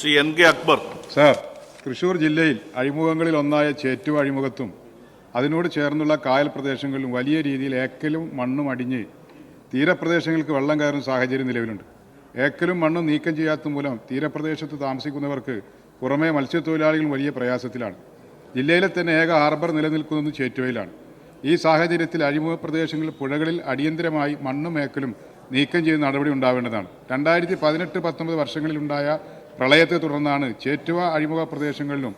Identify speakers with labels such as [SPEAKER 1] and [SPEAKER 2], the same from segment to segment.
[SPEAKER 1] Shri N K Akbar.
[SPEAKER 2] Sir, Thrissur ജില്ലയിൽ അഴിമുഖങ്ങളിൽ ഒന്നായ ചേറ്റുവ അഴിമുഖത്തും അതിനോട് ചേർന്നുള്ള കായൽ പ്രദേശങ്ങളിലും വലിയ രീതിയിൽ ഏക്കലും മണ്ണും അടിഞ്ഞ് തീരപ്രദേശങ്ങൾക്ക് വെള്ളം കയറുന്ന സാഹചര്യം നിലവിലുണ്ട്. ഏക്കലും മണ്ണും നീക്കം ചെയ്യാത്ത മൂലം തീരപ്രദേശത്ത് താമസിക്കുന്നവർക്ക് പുറമെ മത്സ്യത്തൊഴിലാളികൾ വലിയ പ്രയാസത്തിലാണ്. ജില്ലയിലെ തന്നെ ഏക ഹാർബർ നിലനിൽക്കുന്നത് ചേറ്റുവയിലാണ്. ഈ സാഹചര്യത്തിൽ അഴിമുഖ പ്രദേശങ്ങളിൽ പുഴകളിൽ അടിയന്തരമായി മണ്ണും ഏക്കലും നീക്കം ചെയ്ത് നടപടി ഉണ്ടാവേണ്ടതാണ്. 2018-19 വർഷങ്ങളിലുണ്ടായ പ്രളയത്തെ തുടർന്നാണ് ചേറ്റുവ അഴിമുഖ പ്രദേശങ്ങളിലും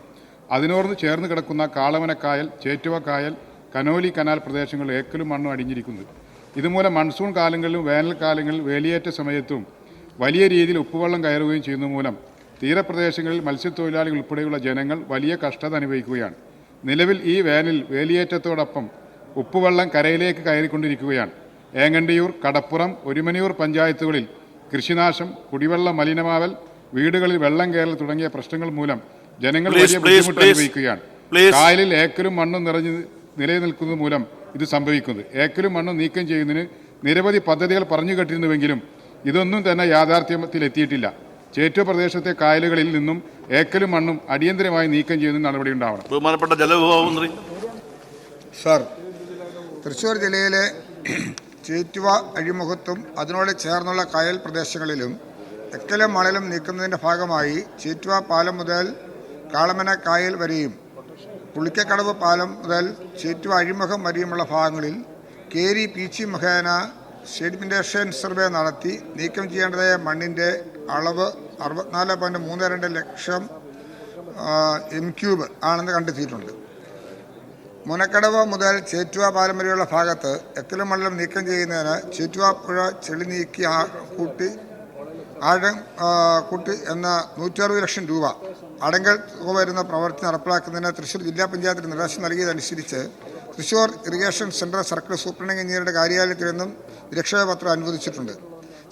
[SPEAKER 2] അതിനോട് ചേർന്ന് കിടക്കുന്ന കാളവനക്കായൽ, ചേറ്റുവ കായൽ, കനോലി കനാൽ പ്രദേശങ്ങളിൽ ഏക്കലും മണ്ണും അടിഞ്ഞിരിക്കുന്നത്. ഇതുമൂലം മൺസൂൺ കാലങ്ങളിലും വേനൽക്കാലങ്ങളിൽ വേലിയേറ്റ സമയത്തും വലിയ രീതിയിൽ ഉപ്പുവെള്ളം കയറുകയും ചെയ്യുന്ന മൂലം തീരപ്രദേശങ്ങളിൽ മത്സ്യത്തൊഴിലാളികൾ ഉൾപ്പെടെയുള്ള ജനങ്ങൾ വലിയ കഷ്ടത അനുഭവിക്കുകയാണ്. നിലവിൽ ഈ വേനൽ വേലിയേറ്റത്തോടൊപ്പം ഉപ്പുവെള്ളം കരയിലേക്ക് കയറിക്കൊണ്ടിരിക്കുകയാണ്. ഏങ്ങണ്ടിയൂർ, കടപ്പുറം, ഒരുമനിയൂർ പഞ്ചായത്തുകളിൽ കൃഷിനാശം, കുടിവെള്ള മലിനമാവൽ, വീടുകളിൽ വെള്ളം കയറൽ തുടങ്ങിയ പ്രശ്നങ്ങൾ മൂലം ജനങ്ങൾ വലിയ ബുദ്ധിമുട്ട് അനുഭവിക്കുകയാണ്. കായലിൽ ഏക്കലും മണ്ണും നിലനിൽക്കുന്നത് മൂലം ഇത് സംഭവിക്കുന്നത്. ഏക്കലും മണ്ണും നീക്കം ചെയ്യുന്നതിന് നിരവധി പദ്ധതികൾ പറഞ്ഞു കേട്ടിരുന്നുവെങ്കിലും ഇതൊന്നും തന്നെ യാഥാർത്ഥ്യത്തിലെത്തിയിട്ടില്ല. ചേറ്റുവ പ്രദേശത്തെ കായലുകളിൽ നിന്നും ഏക്കലും മണ്ണും അടിയന്തരമായി നീക്കം ചെയ്യുന്ന നടപടി ഉണ്ടാവണം.
[SPEAKER 1] ബഹുമാനപ്പെട്ട ജലവിഭവ മന്ത്രി.
[SPEAKER 3] സാർ, തൃശ്ശൂർ ജില്ലയിലെ ചേറ്റുവ അഴിമുഖത്തും അതിനോട് ചേർന്നുള്ള കായൽ പ്രദേശങ്ങളിലും എക്കലും മണലും നീക്കുന്നതിൻ്റെ ഭാഗമായി ചേറ്റുവ പാലം മുതൽ കാളമന കായൽ വരെയും പുളിക്കക്കടവ് പാലം മുതൽ ചേറ്റുവ അഴിമുഖം വരെയുമുള്ള ഭാഗങ്ങളിൽ കേരി പീച്ചി മുഖേന സെഡിമെന്റേഷൻ സർവേ നടത്തി നീക്കം ചെയ്യേണ്ടതായ മണ്ണിൻ്റെ അളവ് 64.32 ലക്ഷം m³ ആണെന്ന് കണ്ടെത്തിയിട്ടുണ്ട്. മുനക്കടവ് മുതൽ ചേറ്റുവ പാലം വരെയുള്ള ഭാഗത്ത് എക്കലും മണലും നീക്കം ചെയ്യുന്നതിന് ചേറ്റുവ പുഴ ചെളി നീക്കി ആഴം കൂട്ടി എന്ന 160 ലക്ഷം രൂപ അടങ്കൽ തുക വരുന്ന പ്രവൃത്തി നടപ്പിലാക്കുന്നതിന് തൃശ്ശൂർ ജില്ലാ പഞ്ചായത്തിന് നിർദ്ദേശം നൽകിയതനുസരിച്ച് Thrissur irrigation central circle superintending എഞ്ചിനീയറുടെ കാര്യാലയത്തിൽ നിന്നും നിരീക്ഷണപത്രം അനുവദിച്ചിട്ടുണ്ട്.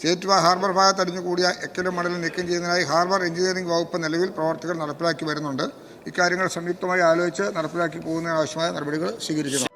[SPEAKER 3] ചേറ്റുവ ഹാർബർ ഭാഗത്ത് അടിഞ്ഞുകൂടിയ എക്കലും മണലും നീക്കം ചെയ്യുന്നതിനായി ഹാർബർ എഞ്ചിനീയറിംഗ് വകുപ്പ് നിലവിൽ പ്രവർത്തികൾ നടപ്പിലാക്കി വരുന്നുണ്ട്. ഇക്കാര്യങ്ങൾ സംയുക്തമായി ആലോചിച്ച് നടപ്പിലാക്കി പോകുന്നതിനാവശ്യമായ നടപടികൾ സ്വീകരിക്കുന്നു.